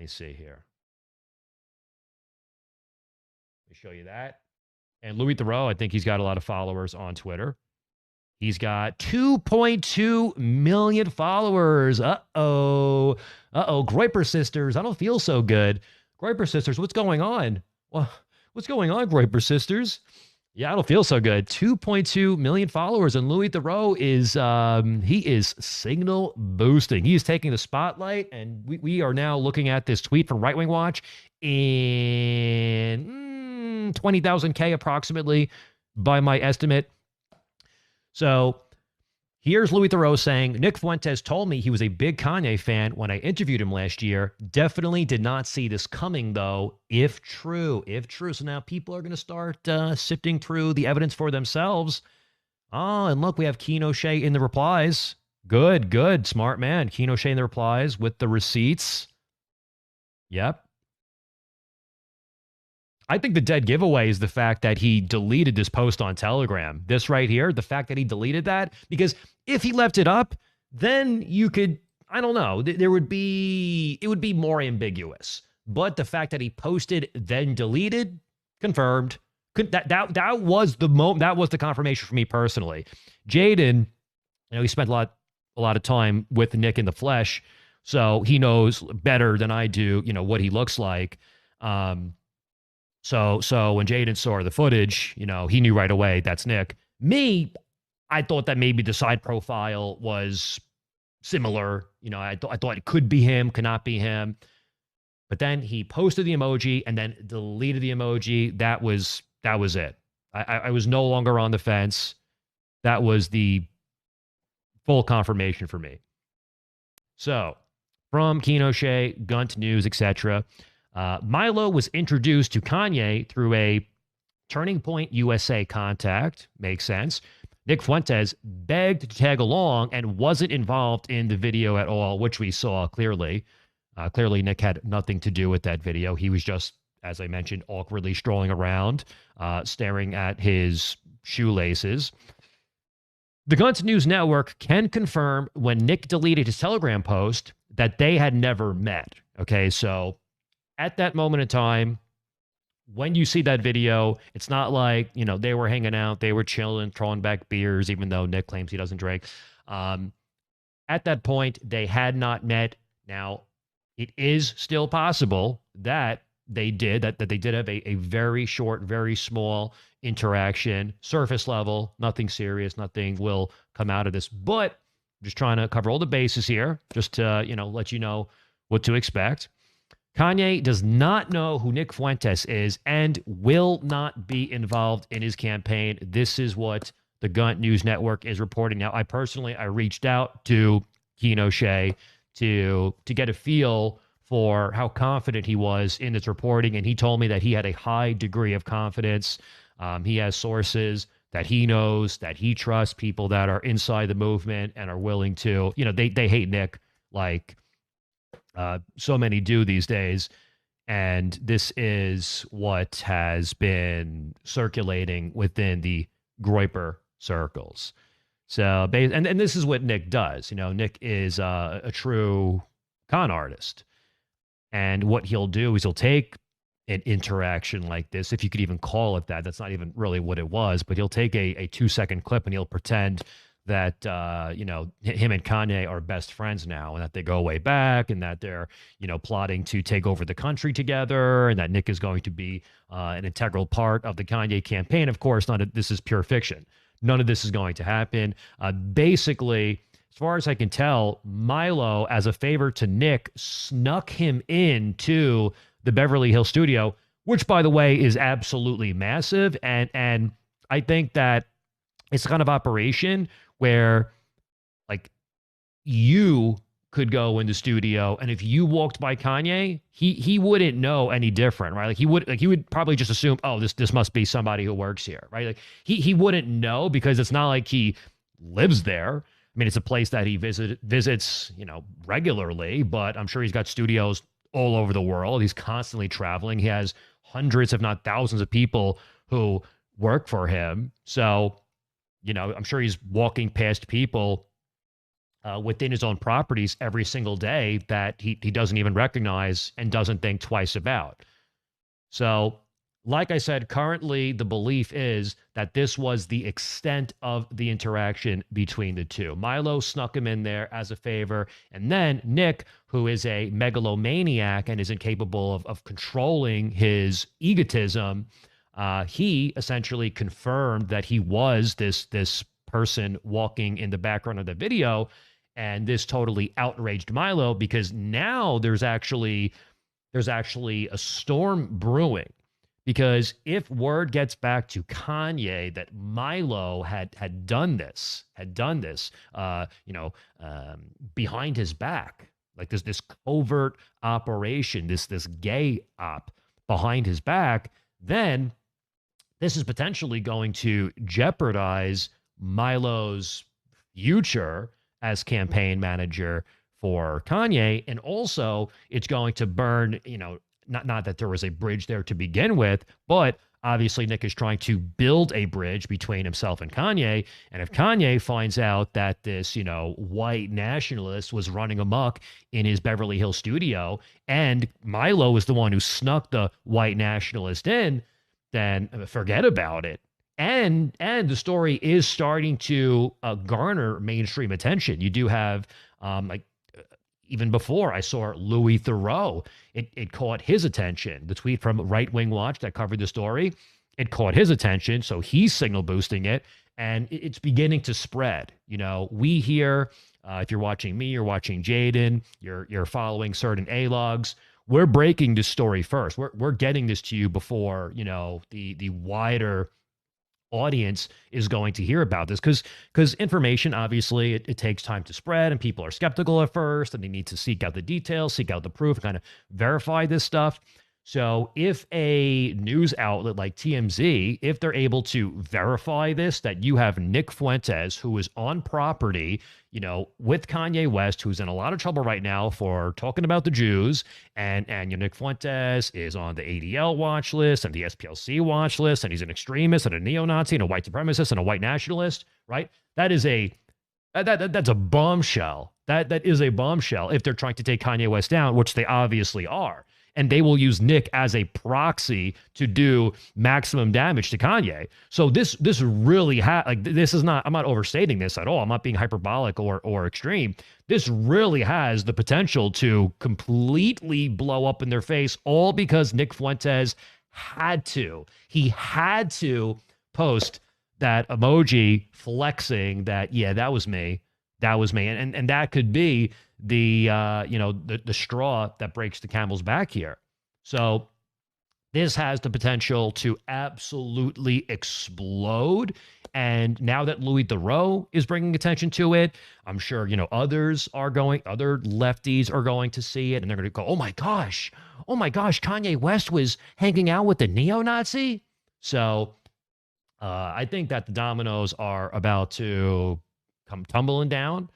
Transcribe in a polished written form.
Let me see here. Let me show you that. And Louis Theroux, I think he's got a lot of followers on Twitter. He's got 2.2 million followers. Uh-oh. Uh-oh. Groiper Sisters. I don't feel so good. Groiper Sisters, what's going on? Well, what's going on, Groiper Sisters? Yeah, I don't feel so good. 2.2 million followers, and Louis Theroux is he is signal boosting. He is taking the spotlight, and we are now looking at this tweet from Right Wing Watch in 20,000 K approximately by my estimate. So here's Louis Theroux saying, Nick Fuentes told me he was a big Kanye fan when I interviewed him last year. Definitely did not see this coming, though, if true. If true. So now people are going to start sifting through the evidence for themselves. Oh, and look, we have Keno Shea in the replies. Good, good. Smart man. Keno Shea in the replies with the receipts. Yep. I think the dead giveaway is the fact that he deleted this post on Telegram. This right here, the fact that he deleted that, because if he left it up, then you could, I don't know, it would be more ambiguous. But the fact that he posted, then deleted, confirmed. That was the moment, that was the confirmation for me personally. Jaden, he spent a lot of time with Nick in the flesh, so he knows better than I do, what he looks like. So when Jaden saw the footage, he knew right away that's Nick. Me, I thought that maybe the side profile was similar. I thought it could be him, could not be him. But then he posted the emoji and then deleted the emoji. That was it. I was no longer on the fence. That was the full confirmation for me. So from Keno Shea, Gunt News, etc., Milo was introduced to Kanye through a Turning Point USA contact. Makes sense. Nick Fuentes begged to tag along and wasn't involved in the video at all, which we saw clearly. Clearly, Nick had nothing to do with that video. He was just, as I mentioned, awkwardly strolling around, staring at his shoelaces. The Guns News Network can confirm when Nick deleted his Telegram post that they had never met. Okay, so at that moment in time, when you see that video, it's not like, they were hanging out, they were chilling, throwing back beers, even though Nick claims he doesn't drink. At that point, they had not met. Now, it is still possible that they did have a very short, very small interaction, surface level, nothing serious, nothing will come out of this. But I'm just trying to cover all the bases here, just to, let you know what to expect. Kanye does not know who Nick Fuentes is and will not be involved in his campaign. This is what the Gunt News Network is reporting. Now, I reached out to Keno Shea to get a feel for how confident he was in this reporting, and he told me that he had a high degree of confidence. He has sources that he knows, that he trusts, people that are inside the movement and are willing to, they hate Nick like so many do these days. And this is what has been circulating within the Groiper circles. So, and this is what Nick does. Nick is a true con artist. And what he'll do is he'll take an interaction like this, if you could even call it that. That's not even really what it was, but he'll take a 2-second clip and he'll pretend that, him and Kanye are best friends now, and that they go way back, and that they're, plotting to take over the country together, and that Nick is going to be an integral part of the Kanye campaign. Of course, this is pure fiction. None of this is going to happen. Basically, as far as I can tell, Milo, as a favor to Nick, snuck him into the Beverly Hills studio, which, by the way, is absolutely massive. And I think that it's the kind of operation where, like, you could go in the studio, and if you walked by Kanye, he wouldn't know any different, right? He would probably just assume, oh, this must be somebody who works here, right? Like he wouldn't know, because it's not like he lives there. I mean, it's a place that he visits, regularly, but I'm sure he's got studios all over the world. He's constantly traveling. He has hundreds, if not thousands, of people who work for him. So, I'm sure he's walking past people within his own properties every single day that he doesn't even recognize and doesn't think twice about. So, like I said, currently the belief is that this was the extent of the interaction between the two. Milo snuck him in there as a favor. And then Nick, who is a megalomaniac and is incapable of controlling his egotism, he essentially confirmed that he was this person walking in the background of the video. And this totally outraged Milo because now there's actually a storm brewing, because if word gets back to Kanye that Milo had done this, behind his back, like this covert operation, this gay op behind his back, then this is potentially going to jeopardize Milo's future as campaign manager for Kanye. And also, it's going to burn, not that there was a bridge there to begin with, but obviously Nick is trying to build a bridge between himself and Kanye. And if Kanye finds out that this, white nationalist was running amok in his Beverly Hills studio and Milo is the one who snuck the white nationalist in, then forget about it. And the story is starting to garner mainstream attention. You do have even before I saw Louis Theroux, it caught his attention. The tweet from Right Wing Watch that covered the story, it caught his attention. So he's signal boosting it, and it's beginning to spread. We here, if you're watching me, you're watching Jaden, you're following certain A-logs. We're breaking this story first. We're getting this to you before the wider audience is going to hear about this, because information, obviously, it takes time to spread, and people are skeptical at first, and they need to seek out the details, seek out the proof, kind of verify this stuff. So if a news outlet like TMZ, if they're able to verify this, that you have Nick Fuentes, who is on property, with Kanye West, who's in a lot of trouble right now for talking about the Jews, and Nick Fuentes is on the ADL watch list and the SPLC watch list, and he's an extremist and a neo-Nazi and a white supremacist and a white nationalist, right? That's a bombshell. That is a bombshell if they're trying to take Kanye West down, which they obviously are. And they will use Nick as a proxy to do maximum damage to Kanye. So this really this is not, I'm not overstating this at all. I'm not being hyperbolic or extreme. This really has the potential to completely blow up in their face, all because Nick Fuentes he had to post that emoji flexing that, yeah, that was me. And that could be the straw that breaks the camel's back here. So this has the potential to absolutely explode. And now that Louis Theroux is bringing attention to it, I'm sure, other lefties are going to see it, and they're going to go, oh my gosh, Kanye West was hanging out with the neo-Nazi. So I think that the dominoes are about to come tumbling down.